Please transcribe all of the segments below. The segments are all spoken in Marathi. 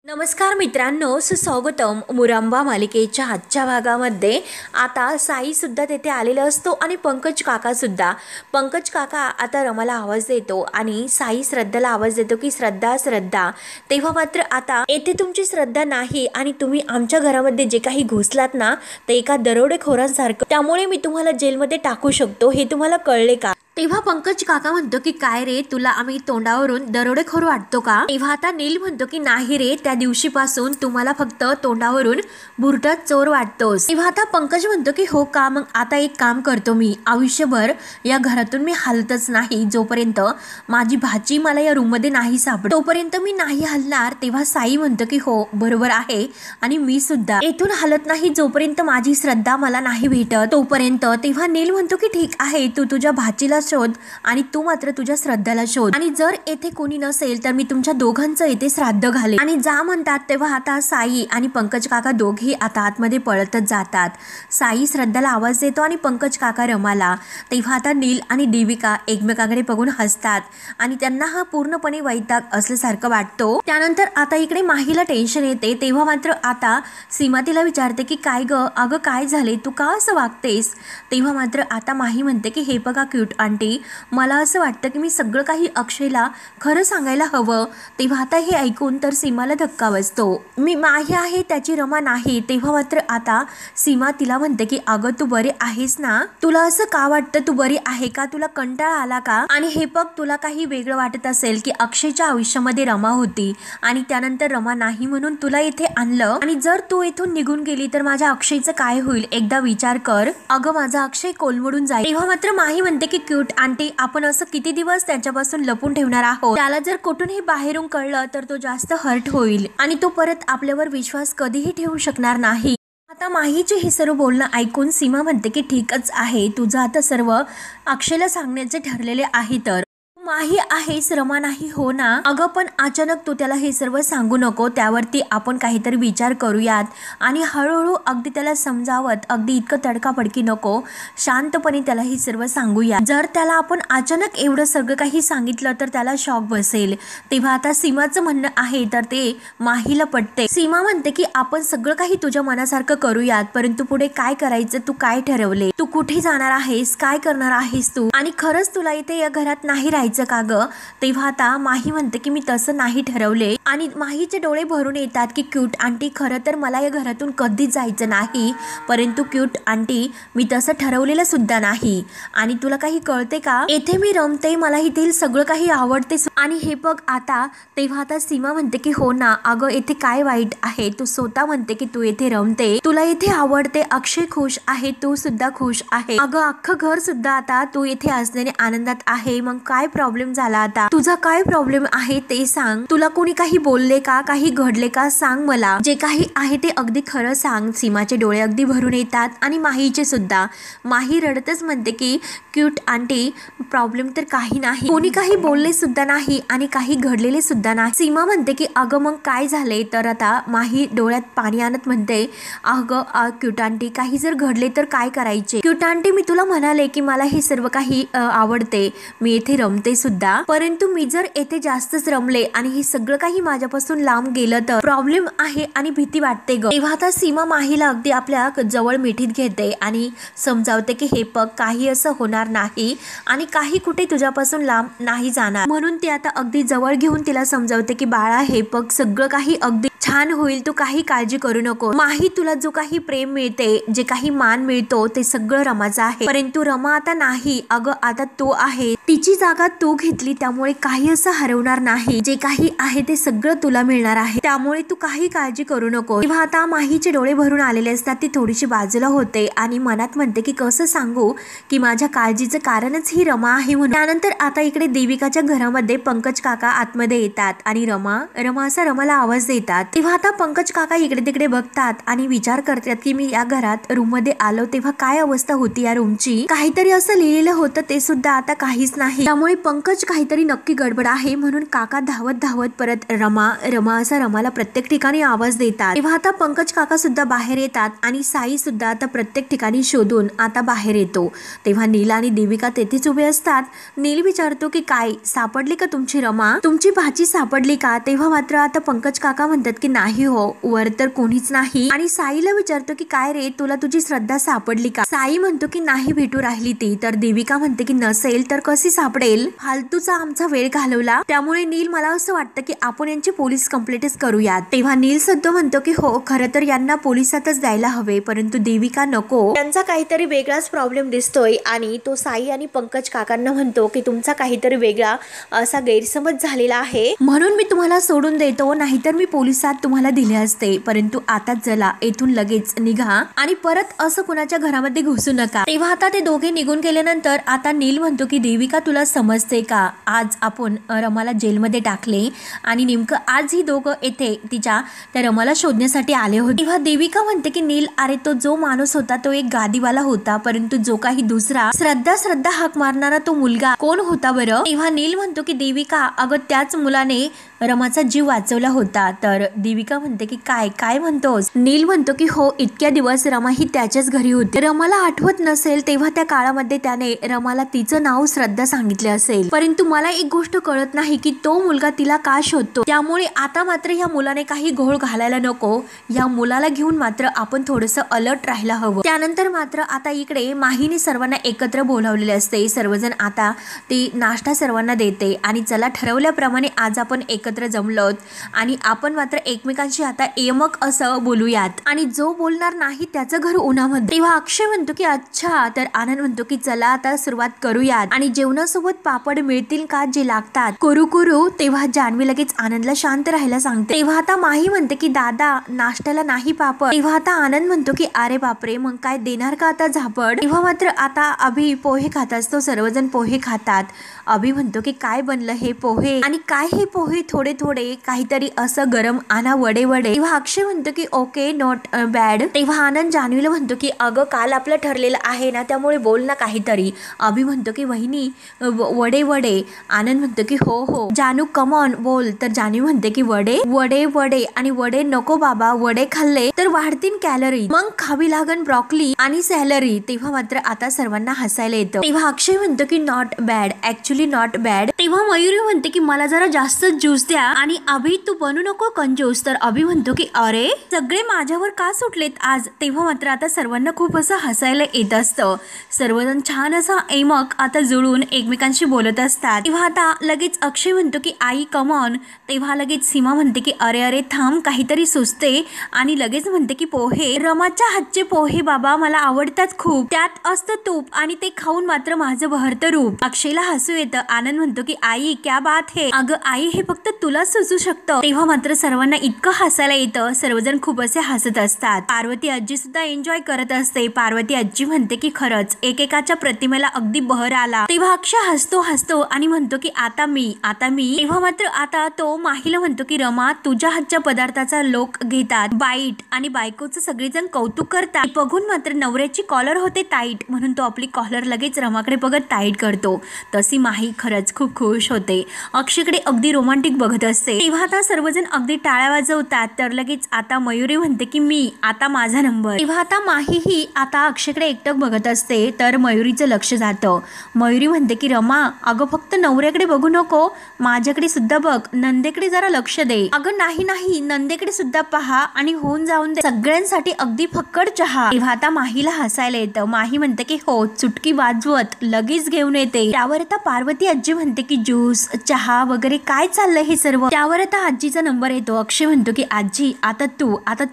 नमस्कार मित्रांनो, सुस्वागतम मुरांबा मालिकेच्या आजच्या भागामध्ये. आता साईसुद्धा तेथे आलेला असतो आणि पंकज काका आता रमाला आवाज देतो आणि साई श्रद्धाला आवाज देतो की श्रद्धा. तेव्हा मात्र आता येथे तुमची श्रद्धा नाही आणि तुम्ही आमच्या घरामध्ये जे काही घुसलात ना ते एका दरोडेखोरांसारखं, त्यामुळे मी तुम्हाला जेलमध्ये टाकू शकतो, हे तुम्हाला कळले का? तेव्हा पंकज काका म्हणतो की काय रे, तुला आम्ही तोंडावरून दरोडेखोर वाटतो का? तेव्हा आता नील म्हणतो की नाही रे, त्या दिवशीपासून तुम्हाला फक्त तोंडावरून बुरटात चोर वाटतोस. तेव्हा आता पंकज म्हणतो की हो का, मग आता एक काम करतो, मी आयुष्यभर या घरातून मी हलतच नाही जोपर्यंत माझी भाची मला या रूम मध्ये नाही सापड, तोपर्यंत मी नाही हलणार. तेव्हा साई म्हणतो की हो बरोबर आहे, आणि मी सुद्धा येथून हलत नाही जोपर्यंत माझी श्रद्धा मला नाही भेटत तोपर्यंत. तेव्हा नील म्हणतो की ठीक आहे, तू तुझ्या भाचीला शोध आणि तू मात्र तुझ्या श्रद्धाला शोध, आणि जर येथे कोणी नसेल तर मी तुमच्या दोघांचं येथे श्राद्ध घालेन. आणि जा म्हणतात तेव्हा आता साई आणि पंकज काका दोघे आता आतमध्ये पळतच जातात. साई श्रद्धाला आवाज देतो आणि पंकज काका रमाला. तेव्हा आता नील आणि देविका एकमेकांकडे बघून हसतात आणि त्यांना हा पूर्णपणे वैताग असल्यासारखं वाटतो. त्यानंतर आता इकडे माहीला टेन्शन येते. तेव्हा मात्र आता सीमा तिला विचारते की काय ग, अगं काय झाले, तू का असं वागतेस? तेव्हा मात्र आता माही म्हणते की हे बघा क्यूट आंटी, मला असं वाटतं की मी सगळं काही अक्षयला खरं सांगायला हवं. तेव्हा आता हे ऐकून तर सीमाला धक्का बसतो. मी माही आहे, त्याची रमा नाही. तेव्हा मात्र आता सीमा तिला म्हणते की अगं तू बरी आहेस ना, तुला असं का वाटतं, तू बरी आहे का, तुला कंटाळा आला का? आणि हे बघ, तुला काही वेगळं वाटत असेल की अक्षयच्या आयुष्यामध्ये रमा होती आणि त्यानंतर रमा नाही म्हणून तुला इथे आणलं, आणि जर तू इथून निघून गेली तर माझ्या अक्षयचं काय होईल, एकदा विचार कर. अगं माझा अक्षय कोलमडून जाईल. तेव्हा मात्र माही म्हणते की क्यूट आंटी, आपण असं किती दिवस त्याच्यापासून लपून ठेवणार आहोत? त्याला जर कुठूनही बाहेरून कळलं तर तो जास्त हर्ट होईल आणि तो परत आपल्यावर विश्वास कधीही ठेवू शकणार नाही. आता माहीचे हे सर्व बोलणं ऐकून सीमा म्हणते की ठीकच आहे, तुझं आता सर्व अक्षयला सांगण्याचे ठरलेले आहे. तर माही आहेस, रमा नाही हो ना? अगं पण अचानक तू त्याला हे सर्व सांगू नको, त्यावरती आपण काहीतरी विचार करूयात आणि हळूहळू अगदी त्याला समजावत, अगदी इतकं तडकाफडकी नको, शांतपणे त्याला हे सर्व सांगूया. जर त्याला आपण अचानक एवढं सगळं काही सांगितलं तर त्याला शॉक बसेल. तेव्हा आता सीमाचं म्हणणं आहे तर ते माहीला पटते. सीमा म्हणते की आपण सगळं काही तुझ्या मनासारखं करूयात, परंतु पुढे काय करायचं, तू काय ठरवले, तू कुठे जाणार आहेस, काय करणार आहेस तू, आणि खरंच तुला इथे या घरात नाही राहायचं का ग? तेव्हा आता माही म्हणते की मी तसं नाही ठरवले, आणि माहीचे डोळे भरून येतात की क्यूट आंटी, खरं तर मला या घरातून कधीच जायचं नाही, परंतु क्यूट आंटी मी तसं ठरवलेलं सुद्धा नाही. आणि तुला काही कळते का, येथे मी रमते, मला इथे सगळं काही आवडते, आणि हे बघ आता. तेव्हा आता सीमा म्हणते की हो ना, अगं येथे काय वाईट आहे, तू स्वतः म्हणते की तू येथे रमते, तुला येथे आवडते, अक्षय खुश आहे, तू सुद्धा खुश आहे, अगं अख्खं घर सुद्धा आता तू येथे असल्याने आनंदात आहे, मग काय प्रॉब्लेम झाला, आता तुझा काय प्रॉब्लेम आहे ते सांग. तुला कोणी काही बोलले का, काही घडले का, सांग मला, जे काही आहे ते अगदी खरं सांग. सीमाचे डोळे अगदी भरून येतात आणि माहीचे सुद्धा. माही रडतच म्हणते की क्यूट आंटी, प्रॉब्लेम तर काही नाही, कोणी काही बोलले सुद्धा नाही आणि काही घडलेले सुद्धा नाही. सीमा म्हणते की अगं मग काय झाले? तर आता माही डोळ्यात पाणी आणत म्हणते अगं क्यूट आंटी, काही जर घडले तर काय करायचे? क्यूट आंटी, मी तुला म्हणाले की मला हे सर्व काही आवडते, मी येथे रमते सुद्धा, परंतु मी जर येथे जास्तच रमले आणि हे सगळं काही माझ्यापासून लांब गेलं तर प्रॉब्लेम आहे आणि भीती वाटते ग. तेव्हा आता सीमा माहीला अगदी आपल्या जवळ मिठीत घेते आणि समजावते की हे बघ, काही असं होणार नाही आणि काही कुठे तुझ्यापासून लांब नाही जाणार, म्हणून ती आता अगदी जवळ घेऊन तिला समजावते की बाळा, हे बघ सगळं काही अगदी छान होईल, तू काही काळजी करू नको. माही, तुला जो काही प्रेम मिळते, जे काही मान मिळतो ते सगळं रमाचं आहे, परंतु रमा आता नाही. अगं आता तो आहे, तिची जागा तू घेतली, त्यामुळे काही असं हरवणार नाही, जे काही आहे ते सगळं तुला मिळणार आहे, त्यामुळे तू काही काळजी करू नको. तेव्हा आता माहीचे डोळे भरून आलेले असतात, ती थोडीशी बाजूला होते आणि मनात म्हणते की कसं सांगू की माझ्या काळजीचं कारणच ही रमा आहे म्हणून. त्यानंतर आता इकडे देविकाच्या घरामध्ये पंकज काका आतमध्ये येतात आणि रमा असा रमाला आवाज देतात. तेव्हा आता पंकज काका इकडे तिकडे बघतात आणि विचार करतात की मी या घरात रूम मध्ये आलो तेव्हा काय अवस्था होती या रूमची, काहीतरी असं लिहिलेलं होतं ते सुद्धा आता काहीच नाही, त्यामुळे पंकज काहीतरी नक्की गडबड आहे, म्हणून काका धावत धावत परत रमा असा रमाला प्रत्येक ठिकाणी आवाज देतात. तेव्हा आता पंकज काका सुद्धा बाहेर येतात आणि साई सुद्धा आता प्रत्येक ठिकाणी शोधून आता बाहेर येतो. तेव्हा नील आणि देविका तेथेच उभे असतात. नील विचारतो की काय सापडली का तुमची रमा, तुमची भाची सापडली का? तेव्हा मात्र आता पंकज काका म्हणतात की की नाही हो, वर तर कोणीच नाही. आणि साईला विचारतो की काय रे, तुला तुझी श्रद्धा सापडली का? साई म्हणतो की नाही भेटू राहिली ती. तर देविका म्हणते की नसेल तर कशी सापडेल, फालतूचा आमचा वेळ घालवला. त्यामुळे नील मला असं वाटतं की आपण यांची पोलीस कंप्लेंटच करूयात. तेव्हा नील सध्या म्हणतो की हो, खरं तर यांना पोलिसातच द्यायला हवे, परंतु देविका नको, त्यांचा काहीतरी वेगळाच प्रॉब्लेम दिसतोय. आणि तो साई आणि पंकज काकांना म्हणतो की तुमचा काहीतरी वेगळा असा गैरसमज झालेला आहे, म्हणून मी तुम्हाला सोडून देतो, नाहीतर मी पोलिसात तुम्हाला दिले असते. परंतु आता चला, येथून लगेच निघा आणि परत असं कुणाच्या घरामध्ये घुसू नका. तेव्हा आता ते दोघे निघून गेल्यानंतर आता नील म्हणतो की देविका तुला समजते का, आज आपण रमाला जेलमध्ये टाकले आणि नेमकं आज ही दोघं येथे तिच्या त्या रमाला शोधण्यासाठी आले होते. तेव्हा देविका म्हणते की नील, अरे तो जो माणूस होता तो एक गादीवाला होता, परंतु जो काही दुसरा श्रद्धा हाक मारणारा तो मुलगा कोण होता बरं? तेव्हा नील म्हणतो की देविका, अगं त्याच मुलाने रमाचा जीव वाचवला होता. तर देविका म्हणते की काय काय म्हणतोस? नील म्हणतो की हो, इतक्या दिवस रमा ही त्याच्याच घरी होती. रमाला आठवत नसेल तेव्हा त्या काळामध्ये त्याने रमाला तिचं नाव श्रद्धा सांगितले असेल, परंतु मला एक गोष्ट कळत नाही की तो मुलगा तिला का शोधतो. त्यामुळे आता मात्र ह्या मुलाने काही घोळ घालायला नको, या मुलाला घेऊन मात्र आपण थोडंसं अलर्ट राहायला हवं. त्यानंतर मात्र आता इकडे माहीने सर्वांना एकत्र बोलावलेले असते. सर्वजण आता ती नाश्ता सर्वांना देते आणि चला, ठरवल्याप्रमाणे आज आपण एकत्र जमलोत आणि आपण मात्र एकमेकांशी आता यमक असं बोलूयात आणि जो बोलणार नाही त्याचं घर उन्हामध्ये. तेव्हा अक्षय म्हणतो की अच्छा, तर आनंद म्हणतो की चला आता सुरुवात करूयात आणि जेवणासोबत पापड मिळतील का जे लागतात, करू. तेव्हा जान्हवी लगेच आनंदला शांत राहायला सांगते. तेव्हा आता माही म्हणते की दादा नाश्त्याला नाही पापड. तेव्हा आता आनंद म्हणतो की अरे बापरे, मग काय देणार का आता झापड? तेव्हा मात्र आता अभि पोहे खात असतो, सर्वजण पोहे खातात. अभि म्हणतो की काय बनलं हे पोहे, आणि काय हे पोहे थोडे थोडे काहीतरी असं गरम आणा वडे. तेव्हा अक्षय म्हणतो की ओके, नॉट बॅड. तेव्हा आनंद जान्हवीला म्हणतो की अगं काल आपलं ठरलेलं आहे ना, त्यामुळे बोल ना काहीतरी. अभि म्हणतो की वहिनी वडे. आनंद म्हणतो की हो. जानू कम ऑन बोल. तर जान्हवी म्हणते की वडे आणि वडे नको बाबा, वडे खाल्ले तर वाढतील कॅलरी, मग खावी लागन ब्रॉकली आणि सॅलरी. तेव्हा मात्र आता सर्वांना हसायला येतं. तेव्हा अक्षय म्हणतो की not bad, actually not bad. तेव्हा मयुरी म्हणते की मला जरा जास्त ज्यूस द्या आणि अभि तू बनू नको कंजूस. तर अभि म्हणतो की अरे सगळे माझ्यावर का सुटलेत आज. तेव्हा मात्र आता सर्वांना खूप असं हसायला येत असतं. सर्वजण छान असा एमक आता जुळून एकमेकांशी बोलत असतात. तेव्हा आता लगेच अक्षय म्हणतो की आई कम ऑन. तेव्हा लगेच सीमा म्हणते की अरे थांब, काहीतरी सुचते आणि लगेच म्हणते की पोहे, रमाच्या हातचे पोहे बाबा मला आवडतात खूप, त्यात असतं तूप आणि ते खाऊन मात्र माझं बहरतं रूप. अक्षयला हसू येतं. आनंद म्हणतो की आई क्या बात है, अगं आई हे फक्त तुलाच सुचू शकतं. तेव्हा मात्र सर्वांना इतकं हसायला येतं, सर्वजण खूप असे हसत असतात. पार्वती आजी सुद्धा एन्जॉय करत असते. पार्वती आजी म्हणते की खरंच एकेकाच्या प्रतिमेला अगदी बहर आला. तेव्हा अक्षय हसतो आणि म्हणतो की आता मी. तेव्हा मात्र आता तो माहीला म्हणतो की रमा तुझ्या हातच्या पदार्थाचा लोक घेतात बाईट आणि बायकोचं सगळेजण कौतुक करतात. बघून मात्र नवऱ्याची कॉलर होते टाईट, म्हणून तो आपली कॉलर लगेच रमाकडे बघत टाईट करतो. तशी माही खरंच खूप खुश होते. अक्षयकडे अगदी रोमांटिक बघत असते. तेव्हा आता सर्वजण अगदी टाळ्या वाजवतात. तर लगेच आता मयुरी म्हणते की मी, आता माझा नंबर. तेव्हा आता माही ही आता अक्षयकडे एकटक बघत असते. तर मयुरीचं लक्ष जातं. मयुरी म्हणते की रमा अगं फक्त नवऱ्याकडे बघू नको, माझ्याकडे सुद्धा बघ, नंदेकडे जरा लक्ष दे. अगं नाही, नंदेकडे सुद्धा पहा आणि होऊन जाऊन दे सगळ्यांसाठी अगदी फक्कड चहा. तेव्हा आता माहीला हसायला येतं. माही म्हणते की हो, चुटकी वाजवत लगेच घेऊन येते. त्यावर आता पार्वती आजी म्हणते की ज्यूस चहा वगैरे काय चाललंय हे सर्व. त्यावर आता आजीचा नंबर येतो. अक्षय म्हणतो की आजी आता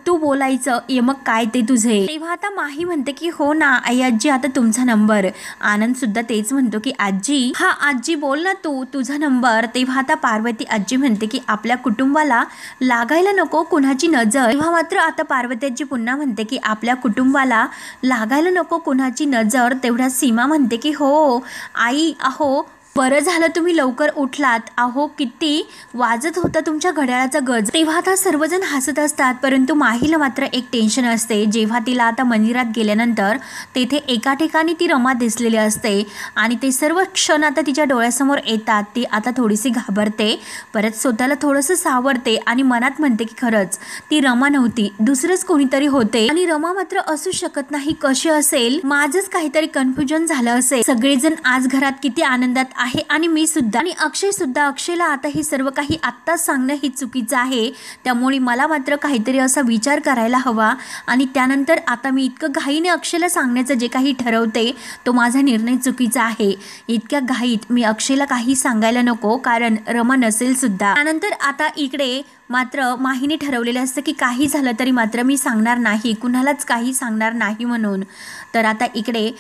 तू बोलायचं, ये मग काय ते तुझे. तेव्हा आता माही म्हणते की हो ना आई आजी, आता तुमचा नंबर. आनंद सुद्धा तेच म्हणतो की आजी, हा आजी बोल ना तुझा नंबर. तेव्हा आता पार्वती आजी म्हणते की आपल्या कुटुंबाला लागायला नको कुणाची नजर. तेव्हा मात्र आता पार्वती आजी पुन्हा म्हणते की आपल्या कुटुंबाला लागायला नको कुणाची नजर. तेवढ्या सीमा म्हणते की हो आई, अहो बरं झालं तुम्ही लवकर उठलात, अहो किती वाजत होता तुमच्या घड्याळाचा गज. तेव्हा आता सर्वजण हसत असतात, परंतु माहीला मात्र एक टेन्शन असते. जेव्हा तिला आता मंदिरात गेल्यानंतर तेथे एका ठिकाणी ती रमा दिसलेली असते आणि ते सर्व क्षण आता तिच्या डोळ्यासमोर येतात. ती आता थोडीशी घाबरते, परत स्वतःला थोडंसं सावरते आणि मनात म्हणते की खरंच ती रमा नव्हती, दुसरंच कोणीतरी होते आणि रमा मात्र असू शकत नाही. कशी असेल, माझंच काहीतरी कन्फ्युजन झालं असेल. सगळेजण आज घरात किती आनंदात आहे आणि मी सुद्धा आणि अक्षय सुद्धा. अक्षयला आता हे सर्व काही आत्ताच सांगणं हे चुकीचं आहे, त्यामुळे मला मात्र काहीतरी असा विचार करायला हवा आणि त्यानंतर आता मी इतकं घाईने अक्षयला सांगण्याचं जे काही ठरवते तो माझा निर्णय चुकीचा आहे. इतक्या घाईत मी अक्षयला काही सांगायला नको, कारण रमा नसेल सुद्धा. त्यानंतर आता इकडे मात्र माहीने ठरवलेलं असतं की काही झालं तरी मात्र मी सांगणार नाही, कुणालाच काही सांगणार नाही म्हणून. तर आता इकडे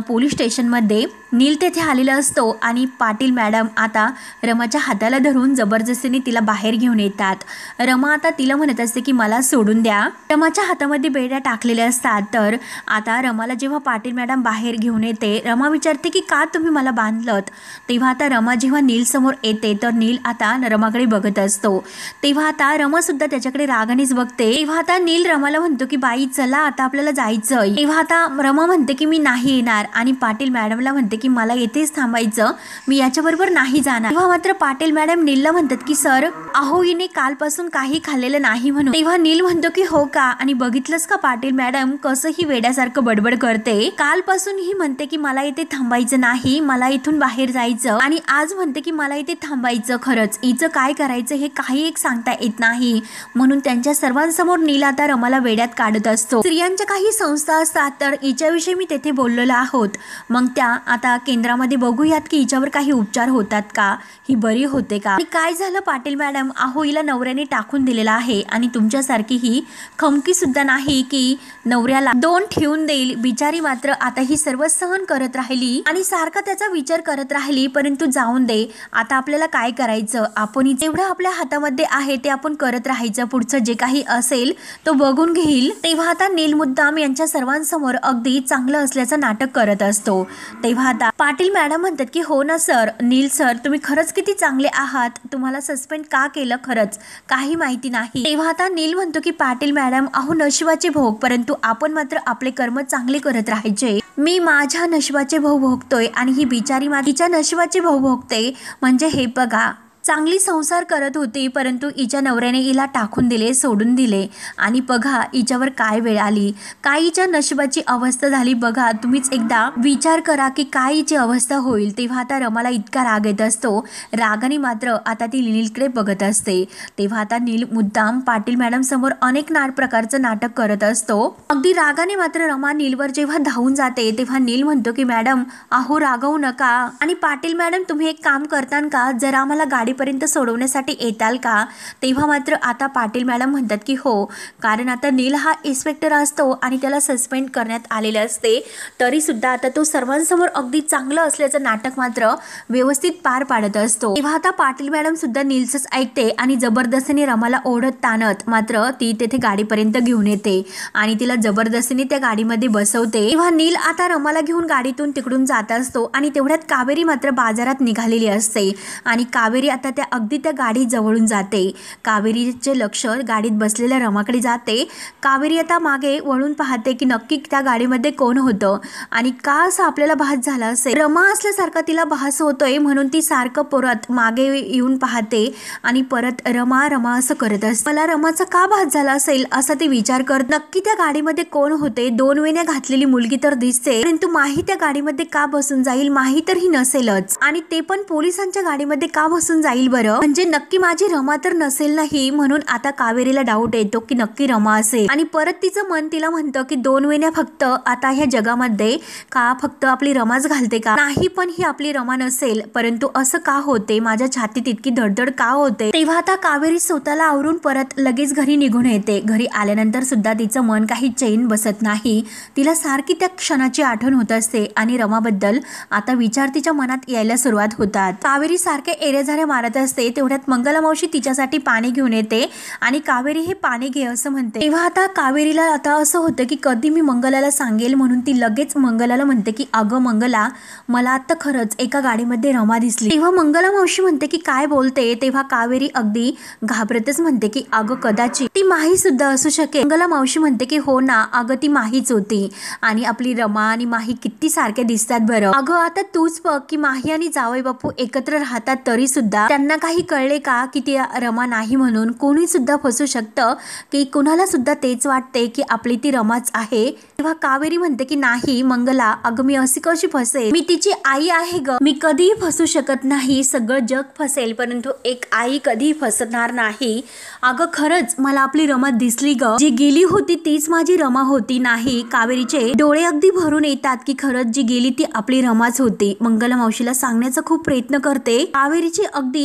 पोलीस स्टेशनमध्ये नील तेथे आलेला असतो आणि पाटील मॅडम आता रमाच्या हाताला धरून जबरदस्तीने तिला बाहेर घेऊन येतात. रमा आता तिला म्हणत असते की मला सोडून द्या. रमाच्या हातामध्ये बेड्या टाकलेल्या असतात. तर आता रमाला जेव्हा पाटील मॅडम बाहेर घेऊन येते, रमा विचारते की का तुम्ही मला बांधलत. तेव्हा आता रमा जेव्हा नील समोर येते तर नील आता रमाकडे बघत असतो. तेव्हा आता रमा सुद्धा त्याच्याकडे रागानेच बघते. तेव्हा आता नील रमाला म्हणतो की बाई चला आता आपल्याला जायचं. तेव्हा आता रमा म्हणते की मी नाही येणार आणि पाटील मॅडमला म्हणते की मला येथेच थांबायचं, मी याच्याबरोबर नाही जाणार. तेव्हा मात्र पाटील मॅडम नीलला म्हणतात की सर अहो हिने कालपासून काही खाल्लेलं नाही म्हणून. तेव्हा नील म्हणतो की हो का, आणि बघितलंस का पाटील मॅडम कसं ही वेड्यासारखं बडबड करते. कालपासून ही म्हणते की मला इथे थांबायचं नाही, मला इथून बाहेर जायचं, आणि आज म्हणते की मला इथे थांबायचं. खरंच हिचं काय करायचं हे काही एक सांगता येत नाही. म्हणून त्यांच्या सर्वांसमोर नील आता रमाला वेड्यात काढत असतो. स्त्रियांच्या काही संस्था असतात तर हिच्याविषयी मी तेथे बोललेलो आहोत, मग त्या आता केंद्रामध्ये बघूयात की हिच्यावर काही उपचार होतात का, ही बरी होते का. आणि काय झालं पाटील मॅडम, अहो हिला नवऱ्याने टाकून दिलेला आहे आणि तुमच्यासारखी ही खमकी सुद्धा नाही की नवऱ्याला 2 ठेवून देईल. बिचारी मात्र आता ही सर्व सहन करत राहिली आणि सारखा त्याचा विचार करत राहिली. परंतु जाऊन दे, आता आपल्याला काय करायचं, आपण जेवढं आपल्या हातामध्ये आहे ते आपण करत राहायचं, पुढचं जे काही असेल तो बघून घेईल. तेव्हा आता नील मुद्दाम यांच्या सर्वांसमोर अगदी चांगलं असल्याचं नाटक करत असतो. तेव्हा आता पाटील मॅडम म्हणतात की हो ना सर, नील सर तुम्ही खरंच किती चांगले आहात, तुम्हाला सस्पेंड का केलं खरंच काही माहिती नाही. तेव्हा आता नील म्हणतो की पाटील मॅडम अहो नशिबाचे भोग, परंतु आपण मात्र आपले कर्म चांगले करत राहायचे. मी माझ्या नशिबाचे भोग भोगतोय आणि ही बिचारी तिच्या नशिबाचे भोग भोगते. म्हणजे हे बघा, चांगली संसार करत होती परंतु हिच्या नवऱ्याने हिला टाकून दिले, सोडून दिले, आणि बघा हिच्यावर काय वेळ आली, काय हिच्या नशिबाची अवस्था झाली. बघा तुम्हीच एकदा विचार करा की काय हिची अवस्था होईल. तेव्हा आता रमाला इतका राग येत असतो, रागाने मात्र आता ती नीलकडे बघत असते. तेव्हा आता नील मुद्दाम पाटील मॅडम समोर अनेक प्रकारचं नाटक करत असतो. अगदी रागाने मात्र रमा नीलवर जेव्हा धावून जाते तेव्हा नील म्हणतो की मॅडम अहो रागवू नका, आणि पाटील मॅडम तुम्ही एक काम करतान का, जरा आम्हाला गाडीपर्यंत सोडवण्यासाठी येताल का. तेव्हा मात्र आता पाटील मॅडम म्हणतात की हो, कारण आता नील हा इन्स्पेक्टर असतो आणि त्याला सस्पेंड करण्यात आलेले असते, तरी सुद्धा आता तो सर्वांसमोर अगदी चांगलं असल्याचं नाटक मात्र व्यवस्थित पार पाडत असतो. तेव्हा आता पाटील मॅडम सुद्धा नीलचंच ऐकते आणि जबरदस्तीने रमाला ओढत ताणत मात्र ती तेथे गाडीपर्यंत घेऊन येते आणि तिला जबरदस्तीने त्या गाडीमध्ये बसवते. तेव्हा नील आता रमाला घेऊन गाडीतून तिकडून जात असतो आणि तेवढ्यात कावेरी मात्र बाजारात निघालेली असते आणि कावेरी आता त्या अगदी त्या गाडी जवळून जाते. कावेरीचे लक्ष गाडीत बसलेल्या रमाकडे जाते. कावेरी आता मागे वळून पाहते की नक्की त्या गाडीमध्ये कोण होतं आणि का असं आपल्याला भास झाला असेल. रमा असल्यासारखा तिला भास होतोय म्हणून ती सारखं परत मागे येऊन पाहते आणि परत रमा रमा असं करत असते. मला रमाचा का भास झाला असेल असा ती विचार करत, नक्की त्या गाडीमध्ये कोण होते. 2 वेण्या घातलेली मुलगी तर दिसते, परंतु माही त्या गाडीमध्ये का बसून जाईल, माही तर ही नसेलच, आणि ते पण पोलिसांच्या गाडीमध्ये का बसून जाईल बरं, म्हणजे नक्की माझी रमा तर नसेल नाही. म्हणून आता कावेरीला डाऊट येतो की नक्की रमा असेल आणि परत तिचं मन तिला म्हणतं की 2 वेण्या फक्त आता ह्या जगामध्ये का फक्त आपली रमाच घालते का, नाही पण ही आपली रमा नसेल, परंतु असं का होते, माझ्या छातीत इतकी धडधड का होते. तेव्हा आता कावेरी स्वतःला आवरून परत लगेच घरी निघून येते. घरी आल्यानंतर सुद्धा तिचं मन काही चैन बसत नाही. तिला सारखी त्या क्षणाची आठवण होत असते आणि रमाबद्दल आता विचार तिच्या मनात यायला सुरुवात होतात. कावेरी सारखे एरेझारे मारत असते. तेवढ्यात मंगला मावशी तिच्यासाठी पाणी घेऊन येते आणि कावेरी हे पाणी घे असं म्हणते. तेव्हा आता कावेरीला आता असं होतं की कधी मी मंगलाला सांगेल, म्हणून ती लगेच मंगलाला म्हणते की अगं मंगला, मला आता खरंच एका गाडीमध्ये रमा दिसली. तेव्हा मंगला मावशी म्हणते की काय बोलते. तेव्हा कावेरी अगदी घाबरतच म्हणते की अगं कदाचित ती माही सुद्धा असू शकेल. मंगला मावशी म्हणते की हो ना अगं ती माहीच होती, आणि आपली रमा आणि माही किती सारखे दिसतात बरं. अगं आता तूच बघ की माही आणि जावई बापू एकत्र राहतात तरी सुद्धा त्यांना काही कळले का की ती रमा नाही म्हणून? कोणी सुद्धा फसू शकतं की कुणाला सुद्धा तेच वाटते की आपली ती रमाच आहे. तेव्हा कावेरी म्हणते की नाही मंगला, अगं मी अशी कशी फसेल? मी तिची आई आहे ग, मी कधीही फसू शकत नाही. सगळं जग फसेल परंतु एक आई कधीही फसणार नाही. अगं खरंच मला आपली रमा दिसली ग, जी गेली होती तीच माझी रमा होती. नाही, कावेरीचे डोळे अगदी भरून येतात की खरंच जी गेली ती आपली रमाच होती. मंगला मावशीला सांगण्याचा खूप प्रयत्न करते. कावेरीची अगदी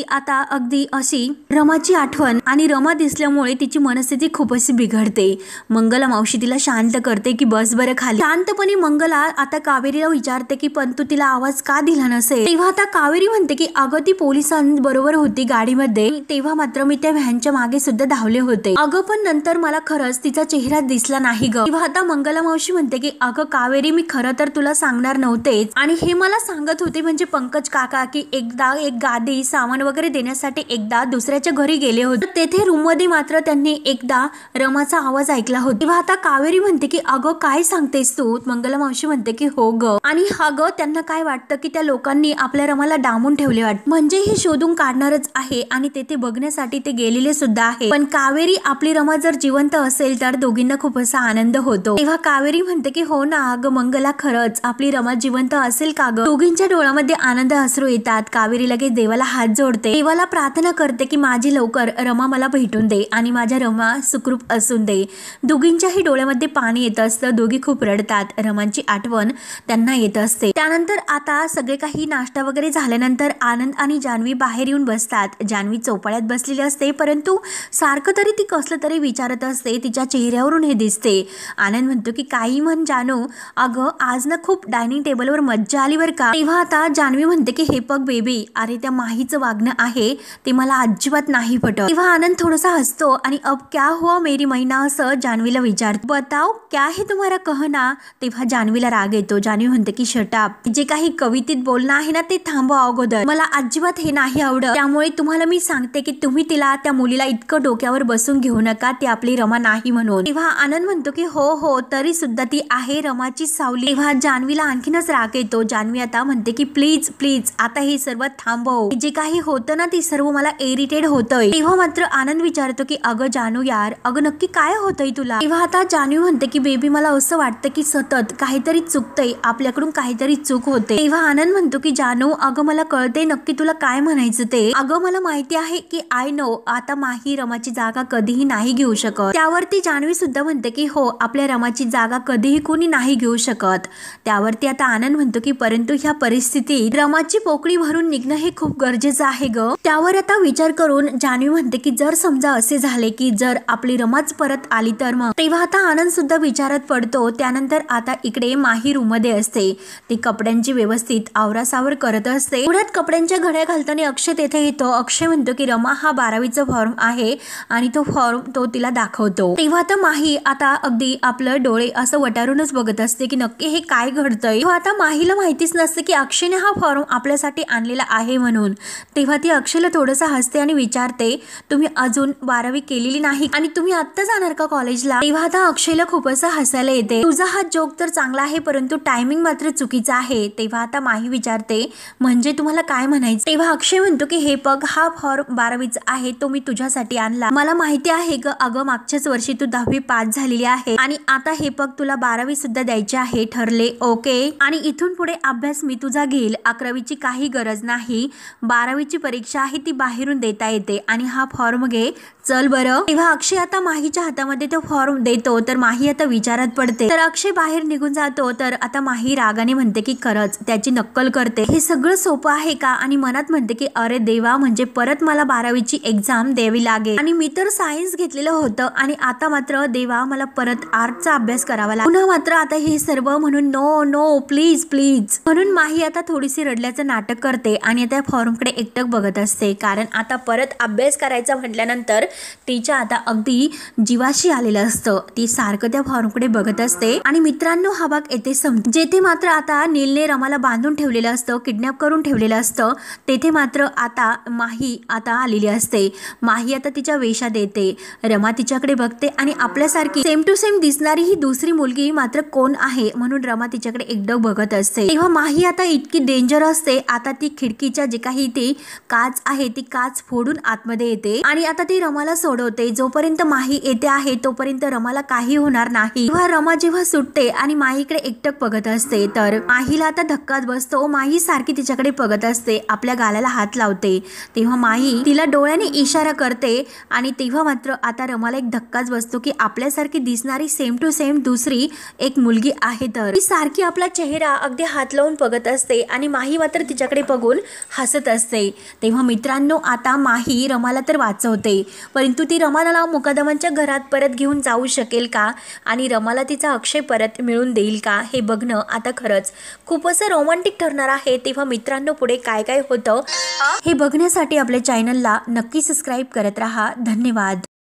अशी रमाची आठवण आणि रमा दिसल्यामुळे तिची मनस्थिती खूप अशी बिघडते. मंगला मावशी तिला शांत करते की बस बरं खाली. शांतपणे मंगला आता कावेरीला विचारते की पण तू तिला आवाज का दिला नसेल? तेव्हा आता कावेरी म्हणते की अगं ती पोलिसांबरोबर होती गाडीमध्ये, तेव्हा मात्र मी त्या व्हॅनच्या मागे सुद्धा धावले होते. अगं पण नंतर मला खरंच तिचा चेहरा दिसला नाही ग. तेव्हा आता मंगला मावशी म्हणते की अगं कावेरी, मी खरं तर तुला सांगणार नव्हतेच आणि हे मला सांगत होते म्हणजे पंकज काका की एकदा एक गादी सामान वगैरे देण्यासाठी एकदा दुसऱ्याच्या घरी गेले होते. तेथे रूम मध्ये मात्र त्यांनी एकदा रमाचा आवाज ऐकला होता. तेव्हा आता कावेरी म्हणते की अगं काय सांगतेस तू? मंगला मावशी म्हणते की हो ग. आणि हा ग त्यांना काय वाटतं की त्या लोकांनी आपल्या रमाला डांबून ठेवले वाटतं, म्हणजे हे शोधून काढणारच आहे आणि तेथे बघण्यासाठी ते गेलेले सुद्धा आहे. पण कावेरी आपली रमा जर जिवंत असेल तर दोघींना खूप असा आनंद होतो. तेव्हा कावेरी म्हणते की हो ना अगं मंगला, खरंच आपली रमा जिवंत असेल का ग? दोघींच्या डोळ्यामध्ये आनंद अश्रू येतात. कावेरी लगेच देवाला हात जोडते, देवाला प्रार्थना करते की माझी लवकर रमा मला भेटून दे आणि माझ्या रमा सुखरूप असून दे. दोघींच्याही डोळ्यामध्ये पाणी येत असतं. दोघी खूप रडतात. रमांची आठवण त्यांना येत असते. त्यानंतर आता सगळे काही नाश्ता वगैरे झाल्यानंतर आनंद आणि जान्हवी बाहेर येऊन बसतात. जान्हवी चौपाळ्यात बसलेली असते परंतु सारखं तरी ती कसलं तरी विचारत असते. तिच्या चेहऱ्यावरून हे दिसते. आनंद म्हणतो की काही म्हण जानू, अगं आज ना खूप डायनिंग टेबलवर मज्जा आली बरं का. तेव्हा आता जान्हवी म्हणते की हे बघ बेबी, अरे त्या माहीचं वागणं आहे ते मला अजिबात नाही पटत. तेव्हा आनंद थोडासा हसतो आणि अब क्या हुआ मेरी मैना असं जान्हवीला विचारतो. बताओ क्या है तुम्हारा कहना? तेव्हा जान्हवीला राग येतो. जान्हवी म्हणते की शटअप, जे काही कवितेत बोलणं आहे ना ते थांबवा अगोदर, मला अजिबात हे नाही आवडत. त्यामुळे तुम्हाला मी सांगते की तुम्ही तिला त्या मुलीला इतकं डोक्यावर बसून घेऊ नका, ती आपली रमा नाही म्हणून. तेव्हा आनंद म्हणतो की हो हो तरी सुद्धा ती आहे रमाची सावली. तेव्हा जान्हवीला आणखीनच राग येतो. जान्हवी आता म्हणते की प्लीज प्लीज आता हे सर्व थांबव, जे काही होतं ना ते सर्व मला इरिटेट होतंय. तेव्हा मात्र आनंद विचारतो की अगं जानू यार, अगं नक्की काय होतंय तुला? तेव्हा आता जान्हवी म्हणते की बेबी मला असं वाटतं की सतत काहीतरी चुकतंय, आपल्याकडून काहीतरी चूक होते. तेव्हा आनंद म्हणतो की जानू अगं मला कळते नक्की तुला काय म्हणायचं ते. अगं मला माहिती आहे की आय नो आता माही रमाची जागा कधीही नाही घेऊ शकत. त्यावरती जान्हवी सुद्धा म्हणते की हो आपल्या रमाची जागा कधीही कोणी नाही घेऊ शकत. त्यावरती आता आनंद म्हणतो की परंतु ह्या परिस्थितीत रमाची पोकळी भरून निघणं हे खूप गरजेचं आहे ग. त्यावर आता विचार करून जान्हवी म्हणते की जर समजा असे झाले की जर आपली रमाच परत आली तर मग. तेव्हा आता आनंद सुद्धा विचारात पडतो. त्यानंतर आता इकडे माही रूम मध्ये असते. ती कपड्यांची व्यवस्थित आवरासावर करत असते. पुढ्यात कपड्यांच्या घड्या घालताना अक्षय तेथे येतो. अक्षय म्हणतो की रमा हा 12वीचा फॉर्म आहे आणि तो फॉर्म तो तिला दाखवतो. तेव्हा आता माही आता अगदी आपलं डोळे असं वटारूनच बघत असते की नक्की हे काय घडतंय. तेव्हा आता माहीला माहितीच नसते की अक्षयने हा फॉर्म आपल्यासाठी आणलेला आहे म्हणून. तेव्हा ती अक्षयला थोडंसं हसते आणि विचारते तुम्ही अजून 12वी केलेली नाही आणि तुम्ही आत्ता जाणार का कॉलेजला? तेव्हा आता अक्षयला खूप असं हसायला येते. तुझा हा जोक तर चांगला आहे परंतु टायमिंग मात्र चुकीचा आहे. तेव्हा आता माही विचारते म्हणजे तुम्हाला काय म्हणायचं? तेव्हा अक्षय म्हणतो की हे बघ हा फॉर्म 12वीचा आहे, तो मी तुझ्यासाठी आणला. मला माहिती आहे ग अगं मागच्याच वर्षी तू 10वी पास झालेली आहे आणि आता हे बघ तुला 12वी सुद्धा द्यायची आहे, ठरले? ओके. आणि इथून पुढे अभ्यास मी तुझा घेईल. 11वीची काही गरज नाही. 12वीची परीक्षा आहे ती बाहेरून देता येते आणि हा फॉर्म घे चल बरं. तेव्हा अक्षय आता माहीच्या हातामध्ये तो फॉर्म देतो तर माही आता विचारात पडते. तर अक्षय बाहेर निघून जातो. तर आता माही रागाने म्हणते की खरंच त्याची नक्कल करते, हे सगळं सोपं आहे का? आणि मनात म्हणते की अरे देवा, म्हणजे परत मला 12वीची एक्झाम द्यावी लागेल आणि मी तर सायन्स घेतलेलं होतं आणि आता मात्र देवा मला परत आर्टचा अभ्यास करावा लागेल. पुन्हा मात्र आता हे सर्व म्हणून नो नो प्लीज प्लीज म्हणून माही आता थोडीशी रडल्याचं नाटक करते आणि आता फॉर्मकडे एकटक बघत असते. कारण आता परत अभ्यास करायचा म्हटल्यानंतर तिच्या आता अगदी जीवाशी आलेलं असतं. ती सारखं त्या फॉर्मकडे बघत असते आणि मित्रांनो हा भाग येथे संपतो. जेथे मात्र आता नीलने रमाला बांधून ठेवलेलं असतं, किडनॅप करून ठेवलेलं असतं, तेथे मात्र आता माही आता आलेली असते. माही आता तिच्या वेशात येते. रमा तिच्याकडे बघते आणि आपल्यासारखी सेम टू सेम दिसणारी ही दुसरी मुलगी मात्र कोण आहे म्हणून रमा तिच्याकडे एकटक बघत असते. तेव्हा माही आता इतकी डेंजर असते. आता ती खिडकीच्या जे काही ती काच आहे ती काच फोडून आतमध्ये येते आणि आता ती रमाला सोडवते। जोपर्यंत माही येते आहे तोपर्यंत रमाला काही होणार नाही। तेव्हा रमा जेव्हा सुटते आणि माहीकडे एकटक बघत असते तर माहीला आता धक्काच बसतो। माही सारखी तिच्याकडे बघत असते, आपल्या गालाला हात लावते। तेव्हा माही तिला डोळ्याने इशारा करते आणि तेव्हा मात्र आता रमाला एक धक्काच बसतो की आपल्यासारखी दिसणारी सेम टू सेम दुसरी एक मुलगी आहे। तर ती सारखी आपला चेहरा अगदी हात लावून बघत असते आणि माही मात्र तिच्याकडे बघून हसत असते। तेव्हा मित्रांनो आता माही रमाला तर वाचवते, परंतु ती रमाला मुकादमांच्या घरात परत घेऊन जाऊ शकेल का आणि रमाला तिचा अक्षय परत मिळून देईल का हे बघणं आता खरंच खूप असं रोमॅन्टिक ठरणार आहे। तेव्हा मित्रांनो पुढे काय काय होतं हे बघण्यासाठी आपल्या चॅनलला नक्की सबस्क्राईब करत राहा। धन्यवाद।